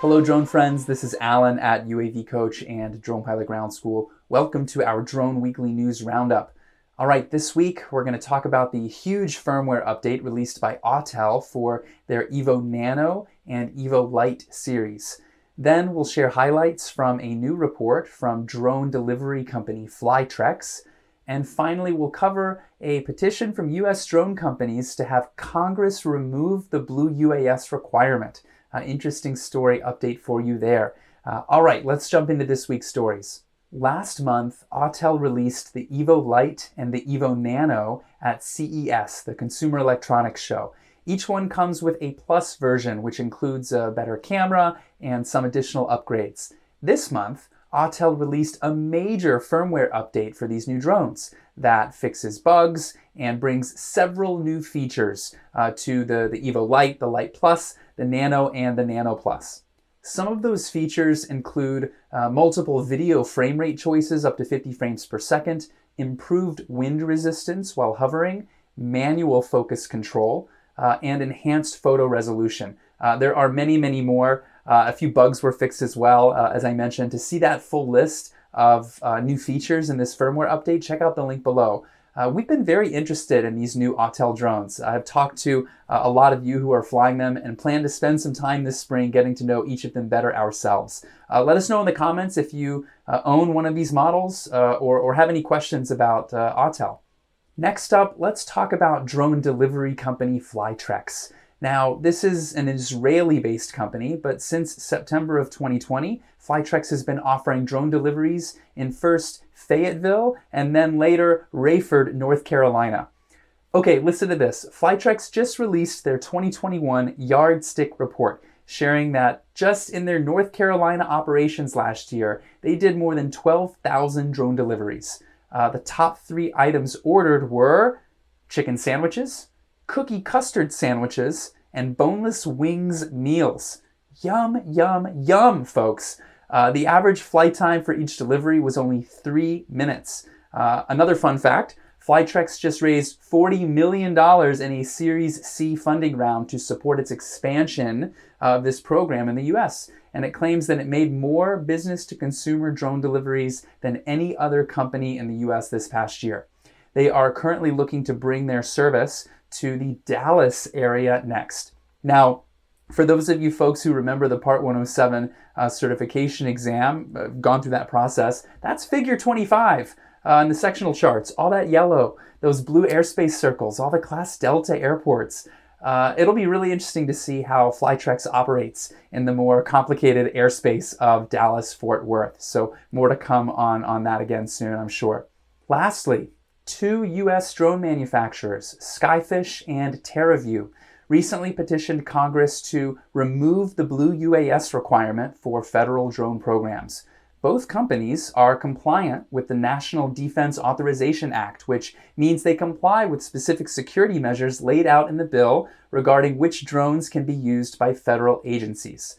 Hello drone friends, this is Alan at UAV Coach and Drone Pilot Ground School. Welcome to our Drone Weekly News Roundup. Alright, this week we're going to talk about the huge firmware update released by Autel for their Evo Nano and Evo Lite series. Then we'll share highlights from a new report from drone delivery company Flytrex. And finally, we'll cover a petition from US drone companies to have Congress remove the Blue UAS requirement. Interesting story update for you there. All right, let's jump into this week's stories. Last month, Autel released the Evo Lite and the Evo Nano at CES, the Consumer Electronics Show. Each one comes with a Plus version, which includes a better camera and some additional upgrades. This month, Autel released a major firmware update for these new drones that fixes bugs and brings several new features to the Evo Lite, the Lite Plus, the Nano, and the Nano Plus. Some of those features include multiple video frame rate choices up to 50 frames per second, improved wind resistance while hovering, manual focus control, and enhanced photo resolution. There are many more. A few bugs were fixed as well, as I mentioned. To see that full list of new features in this firmware update, check out the link below. We've been very interested in these new Autel drones. I've talked to a lot of you who are flying them and plan to spend some time this spring getting to know each of them better ourselves. Let us know in the comments if you own one of these models or have any questions about Autel. Next up, let's talk about drone delivery company Flytrex. Now, this is an Israeli-based company, but since September of 2020, Flytrex has been offering drone deliveries in first Fayetteville and then later Rayford, North Carolina. Okay, listen to this. Flytrex just released their 2021 Yardstick report, sharing that just in their North Carolina operations last year, they did more than 12,000 drone deliveries. The top 3 items ordered were chicken sandwiches, cookie custard sandwiches, and boneless wings meals. Yum, yum, yum, folks. The average flight time for each delivery was only 3 minutes. Another fun fact, Flytrex just raised $40 million in a Series C funding round to support its expansion of this program in the US. And it claims that it made more business-to-consumer drone deliveries than any other company in the US this past year. They are currently looking to bring their service to the Dallas area next. Now, for those of you folks who remember the Part 107 certification exam, gone through that process, that's figure 25 in the sectional charts, all that yellow, those blue airspace circles, all the Class Delta airports. It'll be really interesting to see how Flytrex operates in the more complicated airspace of Dallas-Fort Worth. So more to come on that again soon, I'm sure. Lastly, 2 US drone manufacturers, Skyfish and TerraView, recently petitioned Congress to remove the Blue UAS requirement for federal drone programs. Both companies are compliant with the National Defense Authorization Act, which means they comply with specific security measures laid out in the bill regarding which drones can be used by federal agencies.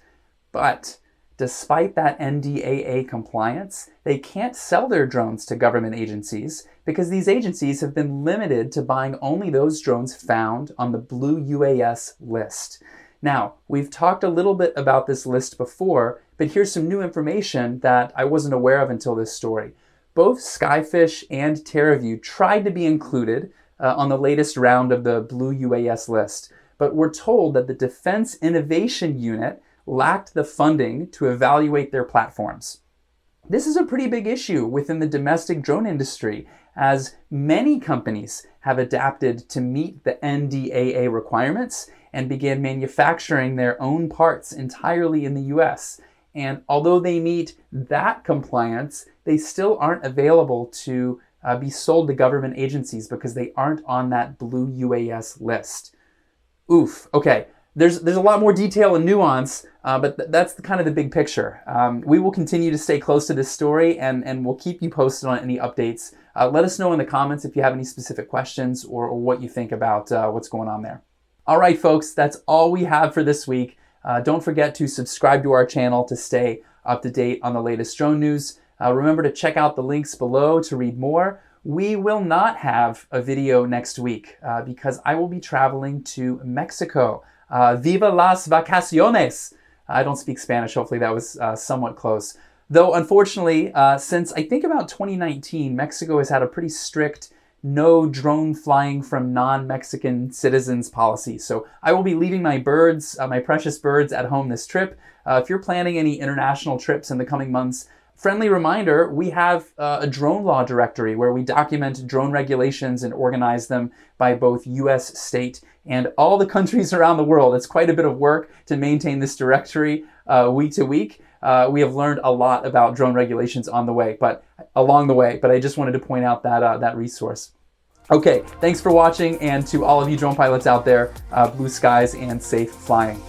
But despite that NDAA compliance, they can't sell their drones to government agencies because these agencies have been limited to buying only those drones found on the Blue UAS list. Now, we've talked a little bit about this list before, but here's some new information that I wasn't aware of until this story. Both Skyfish and TerraView tried to be included on the latest round of the Blue UAS list, but were told that the Defense Innovation Unit lacked the funding to evaluate their platforms. This is a pretty big issue within the domestic drone industry, as many companies have adapted to meet the NDAA requirements and began manufacturing their own parts entirely in the US. And although they meet that compliance, they still aren't available to be sold to government agencies because they aren't on that Blue UAS list. Oof, okay. There's a lot more detail and nuance, but that's kind of the big picture. We will continue to stay close to this story and we'll keep you posted on any updates. Let us know in the comments if you have any specific questions or what you think about what's going on there. All right, folks, that's all we have for this week. Don't forget to subscribe to our channel to stay up to date on the latest drone news. Remember to check out the links below to read more. We will not have a video next week because I will be traveling to Mexico. Viva las vacaciones! I don't speak Spanish. Hopefully that was somewhat close. Though, unfortunately, since I think about 2019, Mexico has had a pretty strict no drone flying from non-Mexican citizens policy. So I will be leaving my birds, my precious birds, at home this trip. If you're planning any international trips in the coming months, friendly reminder, we have a drone law directory where we document drone regulations and organize them by both US, state, and all the countries around the world. It's quite a bit of work to maintain this directory week to week. We have learned a lot about drone regulations along the way, but I just wanted to point out that resource. Okay, thanks for watching, and to all of you drone pilots out there, blue skies and safe flying.